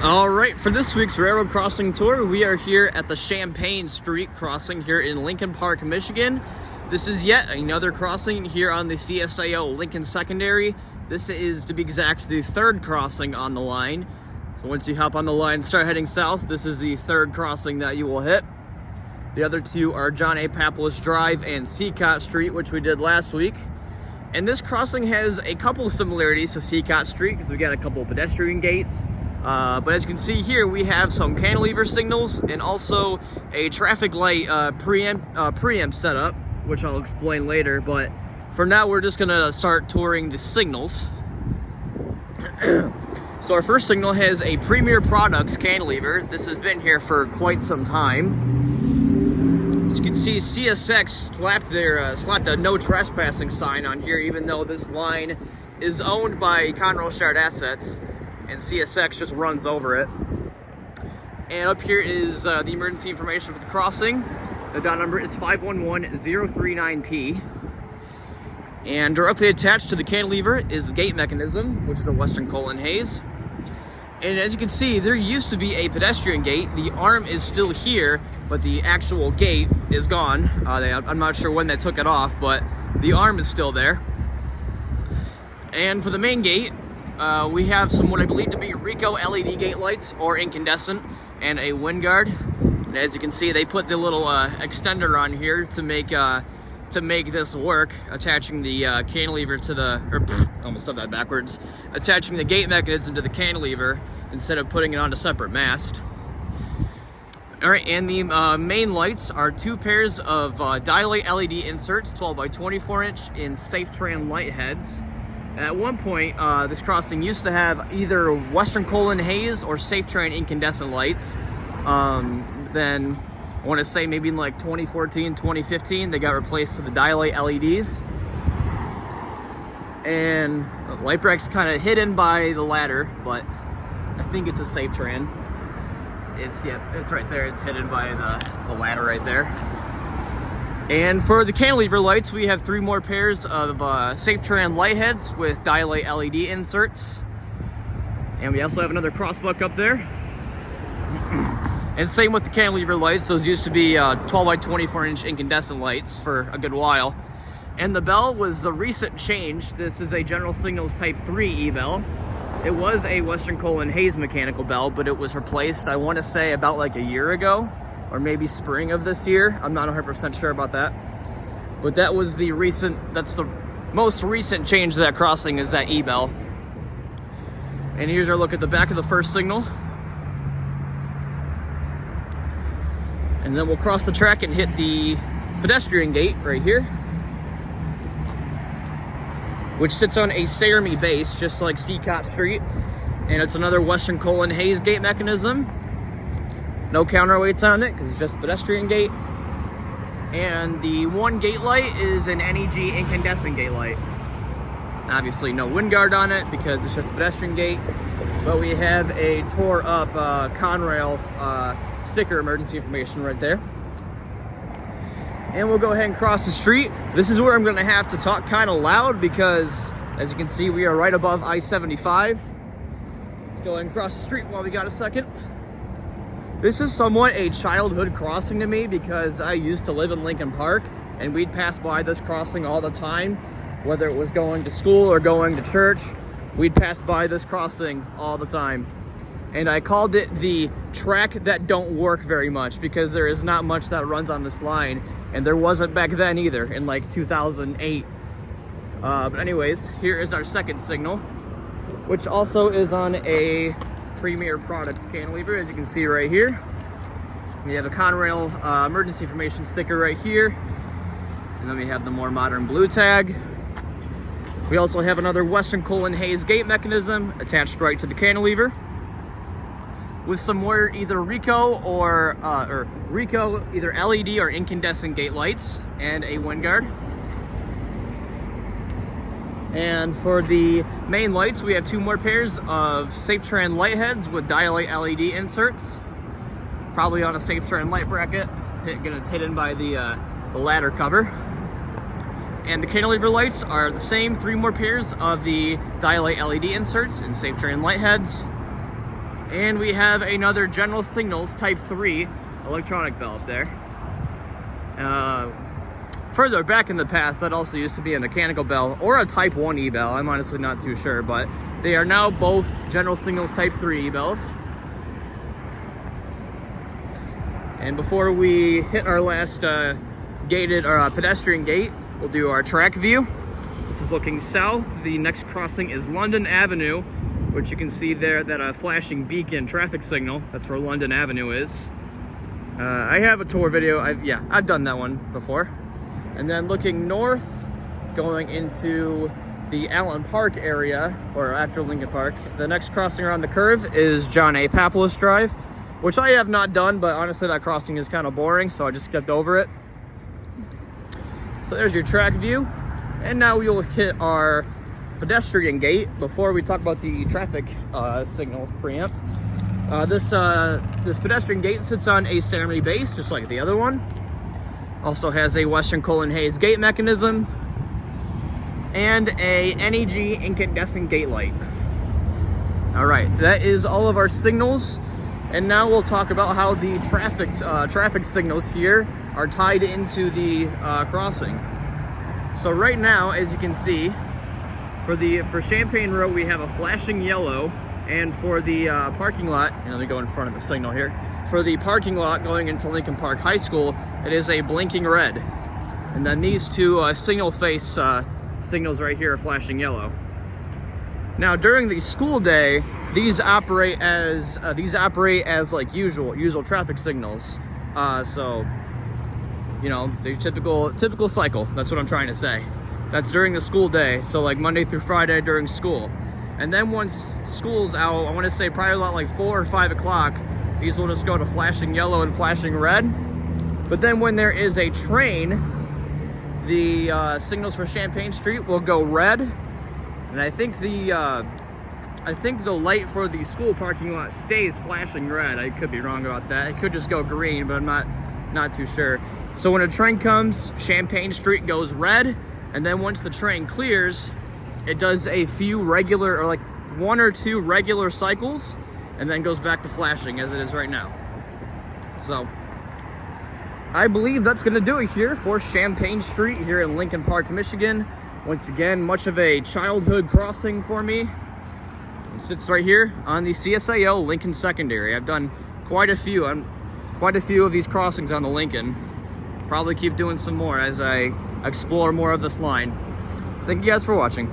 All right, for this week's railroad crossing tour, we are here at the Champaign Street crossing here in Lincoln Park, Michigan. This is yet another crossing here on the CSAO Lincoln Secondary. This is, to be exact, the third crossing on the line. So once you hop on the line and start heading south, this is the third crossing that you will hit. The other two are John A. Papolis Drive and Cicotte Street, which we did last week. And this crossing has a couple of similarities to Cicotte Street because we got a couple of pedestrian gates. But as you can see here, we have some cantilever signals and also a traffic light pre-empt setup, which I'll explain later. But for now, we're just gonna start touring the signals. So our first signal has a Premier Products cantilever. This has been here for quite some time. As you can see, CSX slapped a no trespassing sign on here, even though this line is owned by Conrail Shared Assets. And CSX just runs over it. And up here is the emergency information for the crossing. The dot number is 511039P. And directly attached to the cantilever is the gate mechanism, which is a Western Coal and Haze. And as you can see, there used to be a pedestrian gate. The arm is still here, but the actual gate is gone. I'm not sure when they took it off, but the arm is still there. And for the main gate, we have some what I believe to be RECO LED gate lights or incandescent and a wind guard. And as you can see, they put the little extender on here to make this work, attaching the cantilever to the, almost said that backwards, attaching the gate mechanism to the cantilever instead of putting it on a separate mast. All right, and the main lights are two pairs of Dialight LED inserts, 12 by 24 inch in Safetran light heads. At one point, this crossing used to have either Western Coal and Haze or Safetran incandescent lights. Then, I want to say maybe in like 2014, 2015, they got replaced with the Dialight LEDs. And the light bracket's kind of hidden by the ladder, but I think it's a Safetran. It's right there. It's hidden by the ladder right there. And for the cantilever lights, we have three more pairs of Safetran light heads with Dialight LED inserts. And we also have another crossbuck up there. And same with the cantilever lights. Those used to be 12 by 24 inch incandescent lights for a good while. And the bell was the recent change. This is a General Signals Type 3 E-bell. It was a Western Coal and Haze mechanical bell, but it was replaced, I want to say, about like a year ago. Or maybe spring of this year. I'm not 100% sure about that. But that was that's the most recent change to that crossing, is that E-bell. And here's our look at the back of the first signal. And then we'll cross the track and hit the pedestrian gate right here, which sits on a Serrmi base, just like Cicotte Street. And it's another Western Coal and Haze gate mechanism. No counterweights on it because it's just a pedestrian gate. And the one gate light is an NEG incandescent gate light. Obviously no wind guard on it because it's just a pedestrian gate. But we have a tore up Conrail sticker emergency information right there. And we'll go ahead and cross the street. This is where I'm gonna have to talk kind of loud because as you can see, we are right above I-75. Let's go ahead and cross the street while we got a second. This is somewhat a childhood crossing to me because I used to live in Lincoln Park and we'd pass by this crossing all the time. Whether it was going to school or going to church, we'd pass by this crossing all the time. And I called it the track that don't work very much because there is not much that runs on this line. And there wasn't back then either, in like 2008. But anyways, here is our second signal, which also is on a Premier Products cantilever, as you can see right here. We have a Conrail emergency information sticker right here. And then we have the more modern blue tag. We also have another Western Coal and Haze gate mechanism attached right to the cantilever, with some more either RECO or RECO, either LED or incandescent gate lights, and a wind guard. And for the main lights, we have two more pairs of Safetran light heads with Dialight LED inserts, probably on a Safetran light bracket. It's hidden by the ladder cover. And the cantilever lights are the same, three more pairs of the Dialight LED inserts and Safetran light heads. And we have another General Signals Type 3 electronic bell up there. Further back in the past, that also used to be a mechanical bell or a Type 1 e-bell. I'm honestly not too sure, but they are now both General Signals Type 3 e-bells. And before we hit our last gated or pedestrian gate, we'll do our track view. This is looking south. The next crossing is London Avenue, which you can see there, that flashing beacon traffic signal. That's where London Avenue is. I have a tour video. I've done that one before. And then looking north, going into the Allen Park area, or after Lincoln Park, the next crossing around the curve is John A. Papolis Drive, which I have not done, but honestly that crossing is kind of boring, so I just skipped over it. So there's your track view. And now we will hit our pedestrian gate before we talk about the traffic signal preamp. This pedestrian gate sits on a Serrmi base, just like the other one. Also has a Western Cullen Hayes gate mechanism and a NEG incandescent gate light. All right, that is all of our signals. And now we'll talk about how the traffic signals here are tied into the crossing. So right now, as you can see, for Champaign Road, we have a flashing yellow, and for the parking lot, and let me go in front of the signal here. For the parking lot going into Lincoln Park High School, it is a blinking red. And then these two signal face signals right here are flashing yellow. Now during the school day, these operate as like usual traffic signals. So, you know, the typical cycle. That's what I'm trying to say. That's during the school day. So like Monday through Friday during school. And then once school's out, I want to say probably about like 4 or 5 o'clock, these will just go to flashing yellow and flashing red. But then when there is a train, the signals for Champaign Street will go red. And I think the light for the school parking lot stays flashing red. I could be wrong about that. It could just go green, but I'm not too sure. So when a train comes, Champaign Street goes red, and then once the train clears, it does a few regular, or like 1 or 2 regular cycles, and then goes back to flashing as it is right now. So I believe that's gonna do it here for Champaign Street here in Lincoln Park, Michigan. Once again, much of a childhood crossing for me. It sits right here on the CSAO Lincoln Secondary. I've done quite a few of these crossings on the Lincoln. Probably keep doing some more as I explore more of this line. Thank you guys for watching.